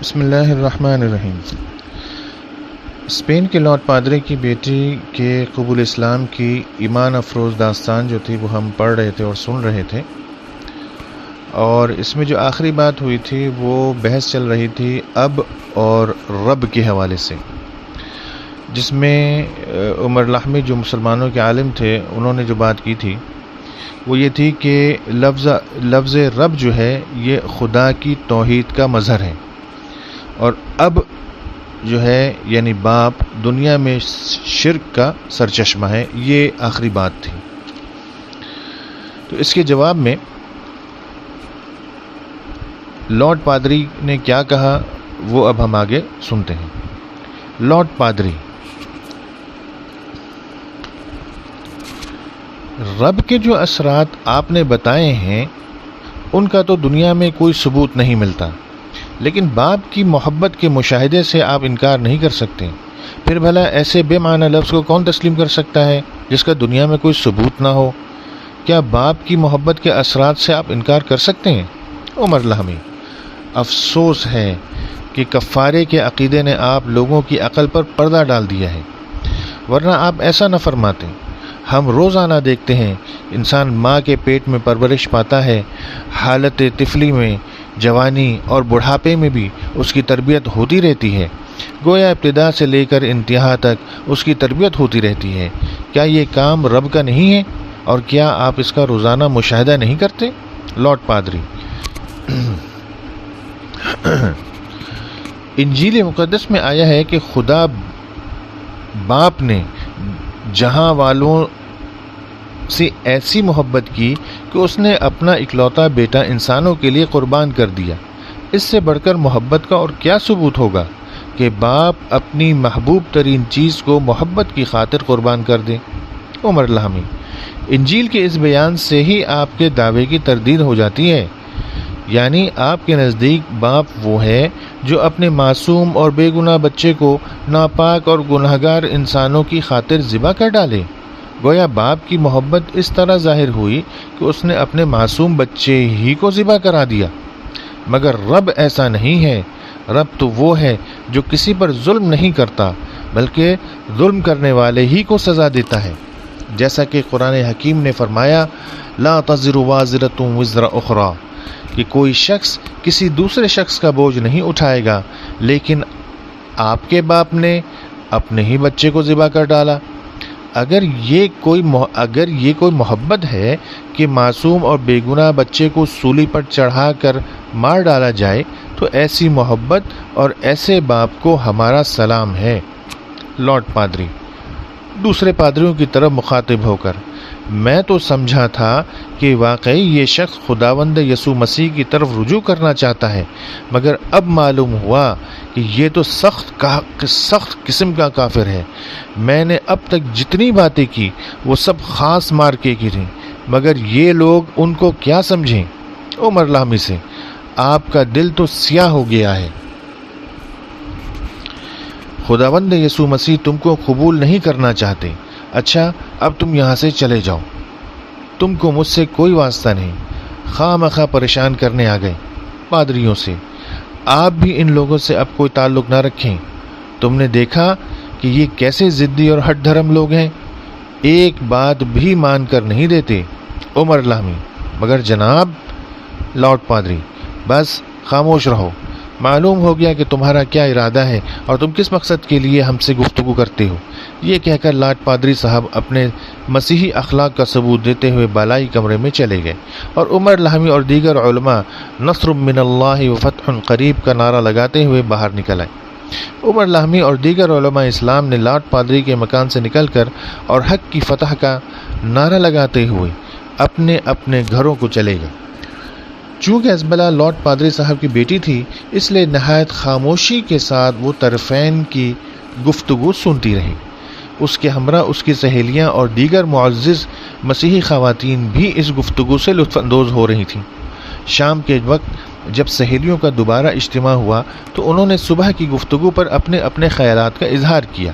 بسم اللہ الرحمن الرحیم۔ اسپین کے لارڈ پادری کی بیٹی کے قبول اسلام کی ایمان افروز داستان جو تھی وہ ہم پڑھ رہے تھے اور سن رہے تھے، اور اس میں جو آخری بات ہوئی تھی وہ بحث چل رہی تھی اب اور رب کے حوالے سے، جس میں عمر لاہمی جو مسلمانوں کے عالم تھے انہوں نے جو بات کی تھی وہ یہ تھی کہ لفظ رب جو ہے یہ خدا کی توحید کا مظہر ہے، اور اب جو ہے یعنی باپ دنیا میں شرک کا سرچشمہ ہے۔ یہ آخری بات تھی۔ تو اس کے جواب میں لارڈ پادری نے کیا کہا وہ اب ہم آگے سنتے ہیں۔ لارڈ پادری: رب کے جو اثرات آپ نے بتائے ہیں ان کا تو دنیا میں کوئی ثبوت نہیں ملتا، لیکن باپ کی محبت کے مشاہدے سے آپ انکار نہیں کر سکتے۔ پھر بھلا ایسے بے معنی لفظ کو کون تسلیم کر سکتا ہے جس کا دنیا میں کوئی ثبوت نہ ہو؟ کیا باپ کی محبت کے اثرات سے آپ انکار کر سکتے ہیں؟ عمر لاہمی: افسوس ہے کہ کفارے کے عقیدے نے آپ لوگوں کی عقل پر پردہ ڈال دیا ہے، ورنہ آپ ایسا نہ فرماتے۔ ہم روزانہ دیکھتے ہیں انسان ماں کے پیٹ میں پرورش پاتا ہے، حالت طفلی میں، جوانی اور بڑھاپے میں بھی اس کی تربیت ہوتی رہتی ہے، گویا ابتدا سے لے کر انتہا تک اس کی تربیت ہوتی رہتی ہے۔ کیا یہ کام رب کا نہیں ہے؟ اور کیا آپ اس کا روزانہ مشاہدہ نہیں کرتے؟ لارڈ پادری: انجیل مقدس میں آیا ہے کہ خدا باپ نے جہاں والوں سے ایسی محبت کی کہ اس نے اپنا اکلوتا بیٹا انسانوں کے لیے قربان کر دیا۔ اس سے بڑھ کر محبت کا اور کیا ثبوت ہوگا کہ باپ اپنی محبوب ترین چیز کو محبت کی خاطر قربان کر دے؟ عمر لاہمی: انجیل کے اس بیان سے ہی آپ کے دعوے کی تردید ہو جاتی ہے، یعنی آپ کے نزدیک باپ وہ ہے جو اپنے معصوم اور بے گناہ بچے کو ناپاک اور گنہگار انسانوں کی خاطر ذبح کر ڈالے۔ گویا باپ کی محبت اس طرح ظاہر ہوئی کہ اس نے اپنے معصوم بچے ہی کو ذبح کرا دیا۔ مگر رب ایسا نہیں ہے۔ رب تو وہ ہے جو کسی پر ظلم نہیں کرتا بلکہ ظلم کرنے والے ہی کو سزا دیتا ہے، جیسا کہ قرآن حکیم نے فرمایا لا تزر وازرۃ وزر اخری، کہ کوئی شخص کسی دوسرے شخص کا بوجھ نہیں اٹھائے گا، لیکن آپ کے باپ نے اپنے ہی بچے کو ذبح کر ڈالا۔ اگر یہ کوئی محبت ہے کہ معصوم اور بے گناہ بچے کو سولی پر چڑھا کر مار ڈالا جائے تو ایسی محبت اور ایسے باپ کو ہمارا سلام ہے۔ لارڈ پادری دوسرے پادریوں کی طرف مخاطب ہو کر: میں تو سمجھا تھا کہ واقعی یہ شخص خداوند یسوع مسیح کی طرف رجوع کرنا چاہتا ہے، مگر اب معلوم ہوا کہ یہ تو سخت قسم کا کافر ہے۔ میں نے اب تک جتنی باتیں کی وہ سب خاص مارکے کی تھیں، مگر یہ لوگ ان کو کیا سمجھیں؟ عمر لاہمی سے: آپ کا دل تو سیاہ ہو گیا ہے۔ خداوند یسوع مسیح تم کو قبول نہیں کرنا چاہتے۔ اچھا، اب تم یہاں سے چلے جاؤ، تم کو مجھ سے کوئی واسطہ نہیں۔ خواہ مخواہ پریشان کرنے آ گئے پادریوں سے۔ آپ بھی ان لوگوں سے اب کوئی تعلق نہ رکھیں۔ تم نے دیکھا کہ یہ کیسے ضدی اور ہٹ دھرم لوگ ہیں، ایک بات بھی مان کر نہیں دیتے۔ عمر لاہمی: مگر جناب لارڈ پادری، بس خاموش رہو۔ معلوم ہو گیا کہ تمہارا کیا ارادہ ہے اور تم کس مقصد کے لیے ہم سے گفتگو کرتے ہو۔ یہ کہہ کر لارڈ پادری صاحب اپنے مسیحی اخلاق کا ثبوت دیتے ہوئے بالائی کمرے میں چلے گئے، اور عمر لاہمی اور دیگر علماء نصر من اللہ و فتح قریب کا نعرہ لگاتے ہوئے باہر نکل آئے۔ عمر لاہمی اور دیگر علماء اسلام نے لارڈ پادری کے مکان سے نکل کر اور حق کی فتح کا نعرہ لگاتے ہوئے اپنے اپنے گھروں کو چلے گئے۔ چونکہ ازبلہ لارڈ پادری صاحب کی بیٹی تھی، اس لیے نہایت خاموشی کے ساتھ وہ طرفین کی گفتگو سنتی رہی۔ اس کے ہمراہ اس کی سہیلیاں اور دیگر معزز مسیحی خواتین بھی اس گفتگو سے لطف اندوز ہو رہی تھیں۔ شام کے وقت جب سہیلیوں کا دوبارہ اجتماع ہوا تو انہوں نے صبح کی گفتگو پر اپنے اپنے خیالات کا اظہار کیا۔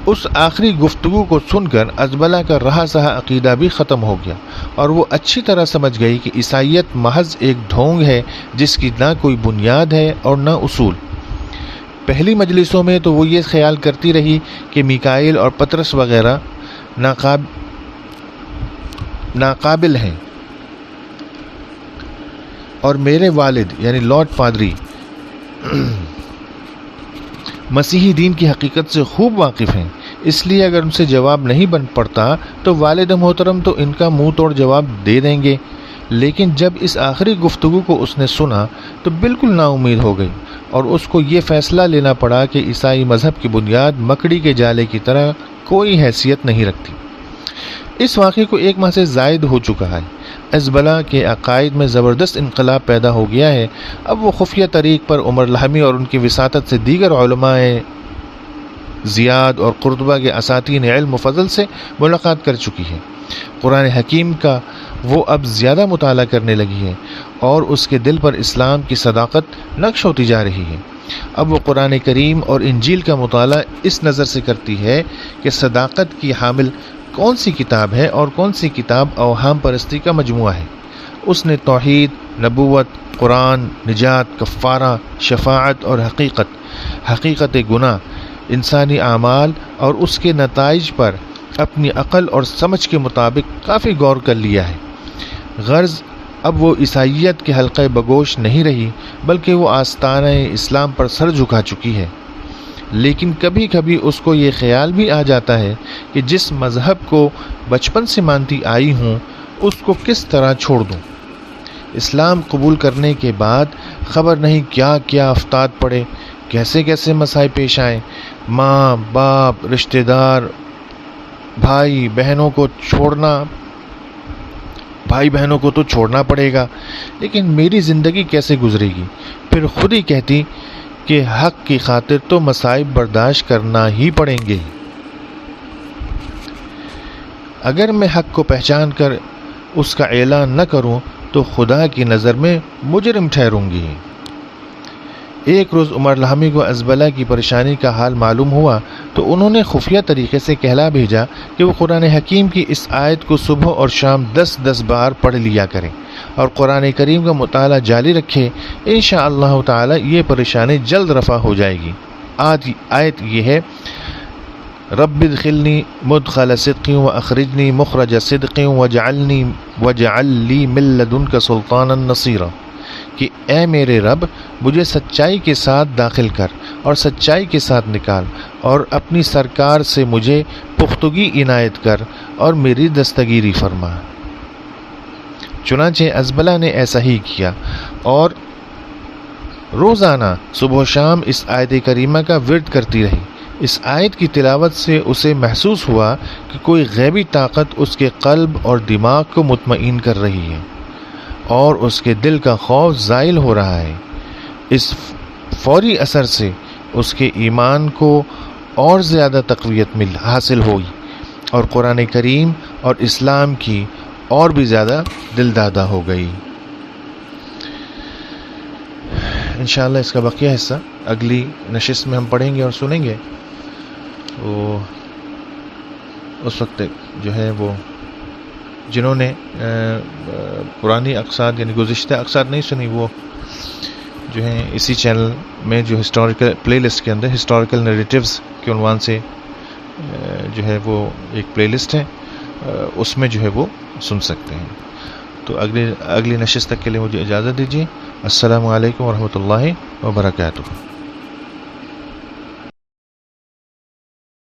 اس آخری گفتگو کو سن کر ازبلا کا رہا سہا عقیدہ بھی ختم ہو گیا، اور وہ اچھی طرح سمجھ گئی کہ عیسائیت محض ایک ڈھونگ ہے جس کی نہ کوئی بنیاد ہے اور نہ اصول۔ پہلی مجلسوں میں تو وہ یہ خیال کرتی رہی کہ میکائیل اور پطرس وغیرہ ناقابل ہیں، اور میرے والد یعنی لارڈ پادری مسیحی دین کی حقیقت سے خوب واقف ہیں، اس لیے اگر ان سے جواب نہیں بن پڑتا تو والد محترم تو ان کا منہ توڑ جواب دے دیں گے۔ لیکن جب اس آخری گفتگو کو اس نے سنا تو بالکل نا امید ہو گئی، اور اس کو یہ فیصلہ لینا پڑا کہ عیسائی مذہب کی بنیاد مکڑی کے جالے کی طرح کوئی حیثیت نہیں رکھتی۔ اس واقعے کو 1 ماہ سے زائد ہو چکا ہے۔ ازبلا کے عقائد میں زبردست انقلاب پیدا ہو گیا ہے۔ اب وہ خفیہ طریق پر عمر لحمی اور ان کی وساطت سے دیگر علماء زیاد اور قرطبہ کے اساتین علم و فضل سے ملاقات کر چکی ہے۔ قرآن حکیم کا وہ اب زیادہ مطالعہ کرنے لگی ہے، اور اس کے دل پر اسلام کی صداقت نقش ہوتی جا رہی ہے۔ اب وہ قرآن کریم اور انجیل کا مطالعہ اس نظر سے کرتی ہے کہ صداقت کی حامل کون سی کتاب ہے اور کون سی کتاب اوہام پرستی کا مجموعہ ہے۔ اس نے توحید، نبوت، قرآن، نجات، کفارہ، شفاعت اور حقیقت گناہ، انسانی اعمال اور اس کے نتائج پر اپنی عقل اور سمجھ کے مطابق کافی غور کر لیا ہے۔ غرض اب وہ عیسائیت کے حلقہ بگوش نہیں رہی، بلکہ وہ آستانہ اسلام پر سر جھکا چکی ہے۔ لیکن کبھی کبھی اس کو یہ خیال بھی آ جاتا ہے کہ جس مذہب کو بچپن سے مانتی آئی ہوں اس کو کس طرح چھوڑ دوں۔ اسلام قبول کرنے کے بعد خبر نہیں کیا کیا آفتات پڑے، کیسے کیسے مسائل پیش آئیں۔ ماں باپ، رشتہ دار، بھائی بہنوں کو تو چھوڑنا پڑے گا، لیکن میری زندگی کیسے گزرے گی؟ پھر خود ہی کہتی کہ حق کی خاطر تو مصائب برداشت کرنا ہی پڑیں گے۔ اگر میں حق کو پہچان کر اس کا اعلان نہ کروں تو خدا کی نظر میں مجرم ٹھہروں گی۔ ایک روز عمر لحمی کو ازبلا کی پریشانی کا حال معلوم ہوا تو انہوں نے خفیہ طریقے سے کہلا بھیجا کہ وہ قرآن حکیم کی اس آیت کو صبح اور شام 10 بار پڑھ لیا کریں اور قرآن کریم کا مطالعہ جاری رکھے۔ انشاءاللہ تعالی یہ پریشانی جلد رفع ہو جائے گی۔ آیت یہ ہے: رب ادخلنی مدخل صدق واخرجنی مخرج صدق واجعل لی من لدنک سلطانا نصیرا، کہ اے میرے رب مجھے سچائی کے ساتھ داخل کر اور سچائی کے ساتھ نکال، اور اپنی سرکار سے مجھے پختگی عنایت کر اور میری دستگیری فرما۔ چنانچہ ازبلا نے ایسا ہی کیا، اور روزانہ صبح و شام اس آیت کریمہ کا ورد کرتی رہی۔ اس آیت کی تلاوت سے اسے محسوس ہوا کہ کوئی غیبی طاقت اس کے قلب اور دماغ کو مطمئن کر رہی ہے، اور اس کے دل کا خوف زائل ہو رہا ہے۔ اس فوری اثر سے اس کے ایمان کو اور زیادہ تقویت حاصل ہوئی، اور قرآن کریم اور اسلام کی اور بھی زیادہ دلدادہ ہو گئی۔ انشاءاللہ اس کا بقیہ حصہ اگلی نشست میں ہم پڑھیں گے اور سنیں گے۔ وہ اس وقت جو ہے وہ جنہوں نے پرانی اقساط یعنی گزشتہ اقساط نہیں سنی، وہ جو ہیں اسی چینل میں جو ہسٹوریکل پلے لسٹ کے اندر ہسٹوریکل نیریٹیوز کے عنوان سے جو ہے وہ ایک پلے لسٹ ہے، اس میں جو ہے وہ سن سکتے ہیں۔ تو اگلی نشست تک کے لیے مجھے اجازت دیجیے۔ السلام علیکم ورحمۃ اللہ وبرکاتہ۔